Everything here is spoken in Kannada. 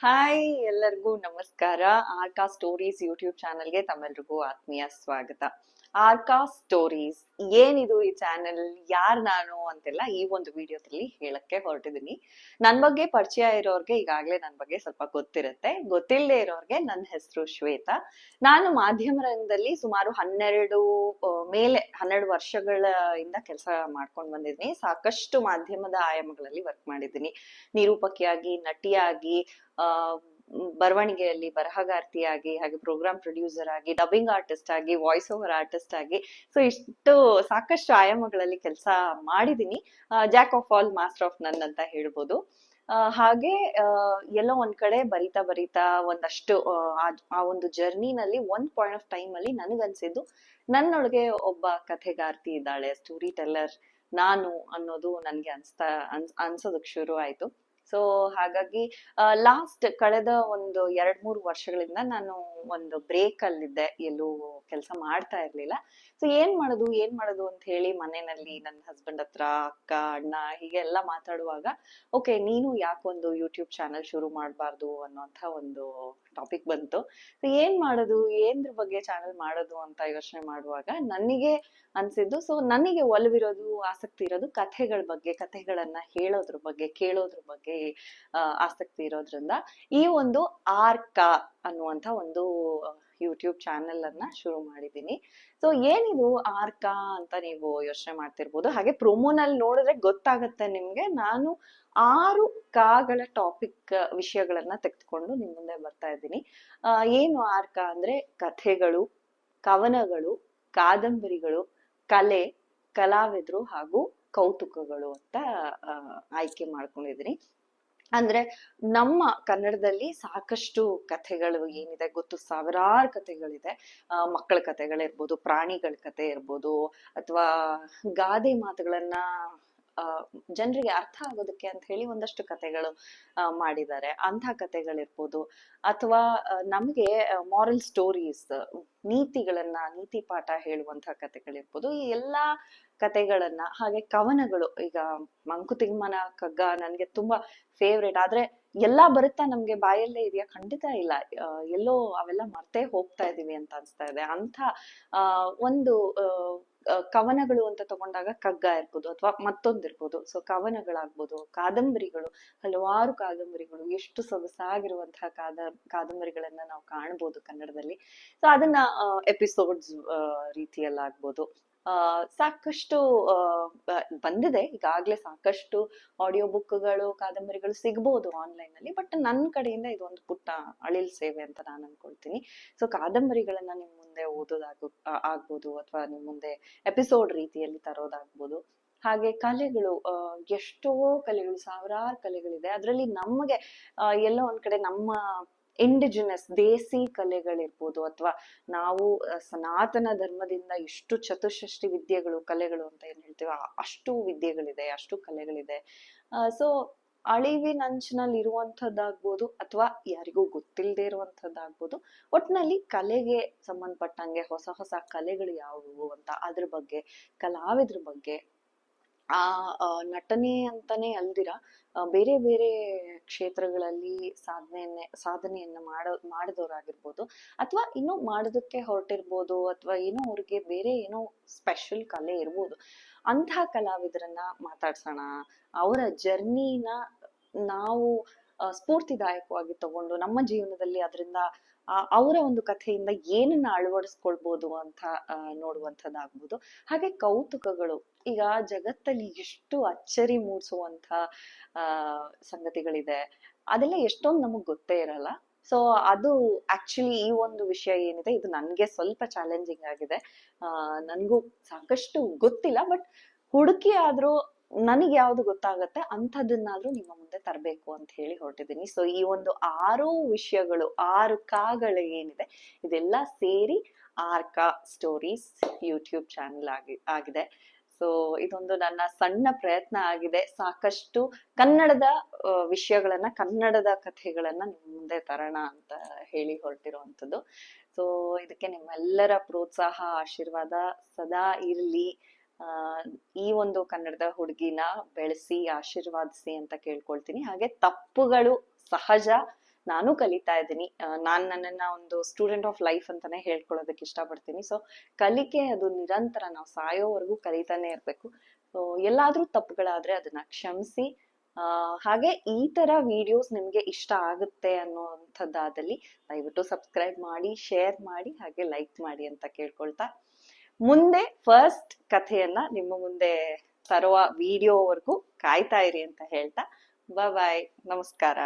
ಹಾಯ್ ಎಲ್ಲರಿಗೂ ನಮಸ್ಕಾರ. ಆರ್ಕಾ ಸ್ಟೋರೀಸ್ ಯೂಟ್ಯೂಬ್ ಚಾನಲ್ಗೆ ತಮ್ಮೆಲ್ರಿಗೂ ಆತ್ಮೀಯ ಸ್ವಾಗತ. ಆರ್ಕಾ ಸ್ಟೋರೀಸ್ ಏನಿದು ಈ ಚಾನೆಲ್, ಯಾರ್ ನಾನು ಅಂತೆಲ್ಲ ಈ ಒಂದು ವಿಡಿಯೋದಲ್ಲಿ ಹೇಳಕ್ಕೆ ಹೊರಟಿದೀನಿ. ನನ್ ಬಗ್ಗೆ ಪರಿಚಯ ಇರೋರ್ಗೆ ಈಗಾಗ್ಲೇ ನನ್ ಬಗ್ಗೆ ಸ್ವಲ್ಪ ಗೊತ್ತಿರುತ್ತೆ, ಗೊತ್ತಿಲ್ಲದೆ ಇರೋರ್ಗೆ ನನ್ನ ಹೆಸರು ಶ್ವೇತಾ. ನಾನು ಮಾಧ್ಯಮ ರಂಗದಲ್ಲಿ ಸುಮಾರು 12 ವರ್ಷಗಳ ಇಂದ ಕೆಲಸ ಮಾಡ್ಕೊಂಡು ಬಂದಿದ್ದೀನಿ. ಸಾಕಷ್ಟು ಮಾಧ್ಯಮದ ಆಯಾಮಗಳಲ್ಲಿ ವರ್ಕ್ ಮಾಡಿದ್ದೀನಿ. ನಿರೂಪಕಿಯಾಗಿ, ನಟಿಯಾಗಿ, ಆ ಬರವಣಿಗೆಯಲ್ಲಿ ಬರಹಗಾರ್ತಿಯಾಗಿ, ಹಾಗೆ ಪ್ರೋಗ್ರಾಮ್ ಪ್ರೊಡ್ಯೂಸರ್ ಆಗಿ, ಡಬ್ಬಿಂಗ್ ಆರ್ಟಿಸ್ಟ್ ಆಗಿ, ವಾಯ್ಸ್ ಓವರ್ ಆರ್ಟಿಸ್ಟ್ ಆಗಿ, ಸೊ ಇಷ್ಟು ಸಾಕಷ್ಟು ಆಯಾಮಗಳಲ್ಲಿ ಕೆಲಸ ಮಾಡಿದೀನಿ. Jack of all master of ನನ್ ಅಂತ ಹೇಳ್ಬೋದು. ಹಾಗೆ ಎಲ್ಲೋ ಒಂದ್ ಕಡೆ ಬರಿತಾ ಬರಿತಾ ಒಂದಷ್ಟು ಆ ಒಂದು ಜರ್ನಿನಲ್ಲಿ ಒಂದ್ ಪಾಯಿಂಟ್ ಆಫ್ ಟೈಮ್ ಅಲ್ಲಿ ನನಗನ್ಸಿದ್ದು, ನನ್ನೊಳಗೆ ಒಬ್ಬ ಕಥೆಗಾರ್ತಿ ಇದ್ದಾಳೆ, ಸ್ಟೋರಿ ಟೆಲ್ಲರ್ ನಾನು ಅನ್ನೋದು ನನ್ಗೆ ಅನ್ಸೋದಕ್ ಶುರು ಆಯ್ತು. ಸೊ ಹಾಗಾಗಿ ಲಾಸ್ಟ್ ಕಳೆದ ಒಂದು 2-3 ವರ್ಷಗಳಿಂದ ನಾನು ಒಂದು ಬ್ರೇಕ್ ಅಲ್ಲಿದ್ದೆ, ಎಲ್ಲೂ ಕೆಲಸ ಮಾಡ್ತಾ ಇರ್ಲಿಲ್ಲ. ಸೊ ಏನ್ ಮಾಡೋದು ಅಂತ ಹೇಳಿ ಮನೆಯಲ್ಲಿ ನನ್ನ ಹಸ್ಬೆಂಡ್ ಹತ್ರ, ಅಕ್ಕ, ಅಣ್ಣ ಹೀಗೆಲ್ಲ ಮಾತಾಡುವಾಗ, ಓಕೆ ನೀನು ಯಾಕೊಂದು ಯೂಟ್ಯೂಬ್ ಚಾನಲ್ ಶುರು ಮಾಡಬಾರ್ದು ಅನ್ನೋಂಥ ಒಂದು ಟಾಪಿಕ್ ಬಂತು. ಸೊ ಏನ್ದ್ರ ಬಗ್ಗೆ ಚಾನಲ್ ಮಾಡೋದು ಅಂತ ಯೋಚನೆ ಮಾಡುವಾಗ ನನಗೆ ಅನ್ಸಿದ್ದು, ಸೊ ನನಗೆ ಒಲವಿರೋದು, ಆಸಕ್ತಿ ಇರೋದು ಕಥೆಗಳ ಬಗ್ಗೆ, ಕಥೆಗಳನ್ನ ಹೇಳೋದ್ರ ಬಗ್ಗೆ, ಕೇಳೋದ್ರ ಬಗ್ಗೆ ಆಸಕ್ತಿ ಇರೋದ್ರಿಂದ ಈ ಒಂದು ಆರ್ಕಾ ಅನ್ನುವಂಥ ಒಂದು ಯೂಟ್ಯೂಬ್ ಚಾನೆಲ್ ಅನ್ನ ಶುರು ಮಾಡಿದ್ದೀನಿ. ಸೊ ಏನಿದು ಆರ್ಕಾ ಅಂತ ನೀವು ಯೋಚನೆ ಮಾಡ್ತಿರ್ಬೋದು. ಹಾಗೆ ಪ್ರೊಮೋನಲ್ಲಿ ನೋಡಿದ್ರೆ ಗೊತ್ತಾಗತ್ತೆ ನಿಮ್ಗೆ, ನಾನು 6 ಕಾಗಳ ಟಾಪಿಕ್ ವಿಷಯಗಳನ್ನ ತೆಗೆದುಕೊಂಡು ನಿಮ್ ಮುಂದೆ ಬರ್ತಾ ಇದ್ದೀನಿ. ಏನು ಆರ್ಕಾ ಅಂದ್ರೆ ಕಥೆಗಳು, ಕವನಗಳು, ಕಾದಂಬರಿಗಳು, ಕಲೆ, ಕಲಾವಿದ್ರು ಹಾಗೂ ಕೌತುಕಗಳು ಅಂತ ಆಯ್ಕೆ ಮಾಡ್ಕೊಂಡಿದ್ದೀನಿ. ಅಂದ್ರೆ ನಮ್ಮ ಕನ್ನಡದಲ್ಲಿ ಸಾಕಷ್ಟು ಕಥೆಗಳು ಏನಿದೆ ಗೊತ್ತು, ಸಾವಿರಾರು ಕಥೆಗಳಿದೆ. ಮಕ್ಕಳ ಕಥೆಗಳಿರ್ಬೋದು, ಪ್ರಾಣಿಗಳ ಕಥೆ ಇರ್ಬೋದು, ಅಥವಾ ಗಾದೆ ಮಾತುಗಳನ್ನ ಜನರಿಗೆ ಅರ್ಥ ಆಗೋದಕ್ಕೆ ಅಂತ ಹೇಳಿ ಒಂದಷ್ಟು ಕಥೆಗಳು ಮಾಡಿದ್ದಾರೆ, ಅಂಥ ಕಥೆಗಳಿರ್ಬೋದು. ಅಥವಾ ನಮ್ಗೆ ಮಾರಲ್ ಸ್ಟೋರೀಸ್, ನೀತಿ ಪಾಠ ಹೇಳುವಂತ ಕಥೆಗಳಿರ್ಬೋದು. ಈ ಎಲ್ಲಾ ಕಥೆಗಳನ್ನ, ಹಾಗೆ ಕವನಗಳು, ಈಗ ಮಂಕುತಿಮ್ಮನ ಕಗ್ಗ ನನ್ಗೆ ತುಂಬಾ ಫೇವ್ರೇಟ್. ಆದ್ರೆ ಎಲ್ಲಾ ಬರುತ್ತಾ ನಮ್ಗೆ ಬಾಯಲ್ಲೇ ಇದೆಯಾ? ಖಂಡಿತ ಇಲ್ಲ. ಎಲ್ಲೋ ಅವೆಲ್ಲ ಮರ್ತೇ ಹೋಗ್ತಾ ಇದೀವಿ ಅಂತ ಅನ್ಸ್ತಾ ಇದೆ. ಅಂತ ಒಂದು ಕವನಗಳು ಅಂತ ತಗೊಂಡಾಗ ಕಗ್ಗ ಇರ್ಬೋದು, ಅಥವಾ ಮತ್ತೊಂದಿರ್ಬೋದು. ಸೊ ಕವನಗಳಾಗ್ಬೋದು, ಕಾದಂಬರಿಗಳು, ಹಲವಾರು ಕಾದಂಬರಿಗಳು, ಎಷ್ಟು ಸೊಗಸಾಗಿರುವಂತಹ ಕಾದಂಬರಿಗಳನ್ನ ನಾವು ಕಾಣ್ಬೋದು ಕನ್ನಡದಲ್ಲಿ. ಸೊ ಅದನ್ನ ಎಪಿಸೋಡ್ಸ್ ರೀತಿಯಲ್ಲಾಗ್ಬೋದು. ಸಾಕಷ್ಟು ಬಂದಿದೆ ಈಗಾಗ್ಲೇ, ಸಾಕಷ್ಟು ಆಡಿಯೋ ಬುಕ್ಗಳು, ಕಾದಂಬರಿಗಳು ಸಿಗ್ಬೋದು ಆನ್ಲೈನ್ ಅಲ್ಲಿ. ಬಟ್ ನನ್ನ ಕಡೆಯಿಂದ ಇದೊಂದು ಪುಟ್ಟ ಅಳಿಲ್ ಸೇವೆ ಅಂತ ನಾನು ಅನ್ಕೊಳ್ತೀನಿ. ಸೊ ಕಾದಂಬರಿಗಳನ್ನ ನಿಮ್ ಮುಂದೆ ಆಗ್ಬೋದು, ಅಥವಾ ನಿಮ್ ಮುಂದೆ ಎಪಿಸೋಡ್ ರೀತಿಯಲ್ಲಿ ತರೋದಾಗ್ಬೋದು. ಹಾಗೆ ಕಲೆಗಳು, ಎಷ್ಟೋ ಕಲೆಗಳು, ಸಾವಿರಾರು ಕಲೆಗಳಿದೆ. ಅದ್ರಲ್ಲಿ ನಮಗೆ ಎಲ್ಲೋ ಒಂದ್ ಕಡೆ ನಮ್ಮ ಇಂಡಿಜಿನಸ್ ದೇಸಿ ಕಲೆಗಳಿರ್ಬೋದು, ಅಥವಾ ನಾವು ಸನಾತನ ಧರ್ಮದಿಂದ ಎಷ್ಟು ಚತುಷ್ಷಷ್ಟಿ ವಿದ್ಯೆಗಳು, ಕಲೆಗಳು ಅಂತ ಏನ್ ಹೇಳ್ತೀವಿ, ಅಷ್ಟು ವಿದ್ಯೆಗಳಿದೆ, ಅಷ್ಟು ಕಲೆಗಳಿದೆ. ಸೊ ಅಳಿವಿನಂಚಿನಲ್ಲಿ ಇರುವಂತದ್ದಾಗ್ಬೋದು, ಅಥವಾ ಯಾರಿಗೂ ಗೊತ್ತಿಲ್ಲದೆ ಇರುವಂತದ್ದಾಗ್ಬೋದು. ಒಟ್ನಲ್ಲಿ ಕಲೆಗೆ ಸಂಬಂಧಪಟ್ಟಂಗೆ ಹೊಸ ಹೊಸ ಕಲೆಗಳು ಯಾವುವು ಅಂತ, ಅದ್ರ ಬಗ್ಗೆ, ಕಲಾವಿದ್ರ ಬಗ್ಗೆ, ಆ ನಟನೆ ಅಂತಾನೆ ಅಲ್ದಿರ ಬೇರೆ ಬೇರೆ ಕ್ಷೇತ್ರಗಳಲ್ಲಿ ಸಾಧನೆಯನ್ನ ಮಾಡಿದವರಾಗಿರ್ಬೋದು, ಅಥವಾ ಇನ್ನೂ ಮಾಡೋದಕ್ಕೆ ಹೊರಟಿರ್ಬೋದು, ಅಥವಾ ಏನೋ ಅವ್ರಿಗೆ ಬೇರೆ ಏನೋ ಸ್ಪೆಷಲ್ ಕಲೆ ಇರ್ಬೋದು. ಅಂಥ ಕಲಾವಿದರನ್ನ ಮಾತಾಡ್ಸೋಣ, ಅವರ ಜರ್ನಿನ ನಾವು ಸ್ಫೂರ್ತಿದಾಯಕವಾಗಿ ತಗೊಂಡು ನಮ್ಮ ಜೀವನದಲ್ಲಿ ಅದರಿಂದ ಅವರ ಒಂದು ಕಥೆಯಿಂದ ಏನನ್ನ ಅಳವಡಿಸ್ಕೊಳ್ಬೋದು ಅಂತ ನೋಡುವಂಥದ್ದಾಗ್ಬೋದು. ಹಾಗೆ ಕೌತುಕಗಳು, ಈಗ ಜಗತ್ತಲ್ಲಿ ಎಷ್ಟು ಅಚ್ಚರಿ ಮೂಡಿಸುವಂತ ಸಂಗತಿಗಳಿದೆ, ಅದೆಲ್ಲ ಎಷ್ಟೊಂದು ನಮಗ್ ಗೊತ್ತೇ ಇರಲ್ಲ. ಸೊ ಅದು ಆಕ್ಚುಲಿ ಈ ಒಂದು ವಿಷಯ ಏನಿದೆ, ಇದು ನನ್ಗೆ ಸ್ವಲ್ಪ ಚಾಲೆಂಜಿಂಗ್ ಆಗಿದೆ. ನನ್ಗೂ ಸಾಕಷ್ಟು ಗೊತ್ತಿಲ್ಲ, ಬಟ್ ಹುಡುಕಿ ಆದ್ರೂ ನನಗೆ ಯಾವ್ದು ಗೊತ್ತಾಗತ್ತೆ ಅಂಥದನ್ನಾದ್ರೂ ನಿಮ್ಮ ಮುಂದೆ ತರಬೇಕು ಅಂತ ಹೇಳಿ ಹೊರಟಿದ್ದೀನಿ. ಸೊ ಈ ಒಂದು 6 ವಿಷಯಗಳು, 6 ಕಾಗಳು ಏನಿದೆ, ಇದೆಲ್ಲ ಸೇರಿ ಆರ್ಕಾ ಸ್ಟೋರೀಸ್ ಯೂಟ್ಯೂಬ್ ಚಾನೆಲ್ ಆಗಿದೆ. ಸೊ ಇದೊಂದು ನನ್ನ ಸಣ್ಣ ಪ್ರಯತ್ನ ಆಗಿದೆ. ಸಾಕಷ್ಟು ಕನ್ನಡದ ವಿಷಯಗಳನ್ನ, ಕನ್ನಡದ ಕಥೆಗಳನ್ನ ನಿಮ್ ಮುಂದೆ ತರೋಣ ಅಂತ ಹೇಳಿ ಹೊರಟಿರುವಂಥದ್ದು. ಸೊ ಇದಕ್ಕೆ ನಿಮ್ಮೆಲ್ಲರ ಪ್ರೋತ್ಸಾಹ, ಆಶೀರ್ವಾದ ಸದಾ ಇರ್ಲಿ. ಈ ಒಂದು ಕನ್ನಡದ ಹುಡುಗಿನ ಬೆಳೆಸಿ ಆಶೀರ್ವಾದಿಸಿ ಅಂತ ಕೇಳ್ಕೊಳ್ತೀನಿ. ಹಾಗೆ ತಪ್ಪುಗಳು ಸಹಜ, ನಾನು ಕಲಿತಾ ಇದ್ದೀನಿ. ನಾನ್ ನನ್ನನ್ನ ಒಂದು ಸ್ಟೂಡೆಂಟ್ ಆಫ್ ಲೈಫ್ ಅಂತಾನೆ ಹೇಳ್ಕೊಳ್ಳೋದಕ್ಕೆ ಇಷ್ಟಪಡ್ತೀನಿ. ಸೊ ಕಲಿಕೆ ಅದು ನಿರಂತರ, ನಾವು ಸಾಯೋವರೆಗೂ ಕಲಿತಾನೆ ಇರ್ಬೇಕು. ಎಲ್ಲಾದ್ರೂ ತಪ್ಪುಗಳಾದ್ರೆ ಅದನ್ನ ಕ್ಷಮಿಸಿ, ಹಾಗೆ ಈ ತರ ವಿಡಿಯೋಸ್ ನಿಮ್ಗೆ ಇಷ್ಟ ಆಗುತ್ತೆ ಅನ್ನೋಂಥದ್ದಾದಲ್ಲಿ ದಯವಿಟ್ಟು ಸಬ್ಸ್ಕ್ರೈಬ್ ಮಾಡಿ, ಶೇರ್ ಮಾಡಿ, ಹಾಗೆ ಲೈಕ್ ಮಾಡಿ ಅಂತ ಕೇಳ್ಕೊಳ್ತಾ, ಮುಂದೆ ಫಸ್ಟ್ ಕಥೆಯನ್ನ ನಿಮ್ಮ ಮುಂದೆ ತರುವ ವಿಡಿಯೋವರೆಗೂ ಕಾಯ್ತಾ ಇರಿ ಅಂತ ಹೇಳ್ತಾ, ಬಾಯ್, ನಮಸ್ಕಾರ.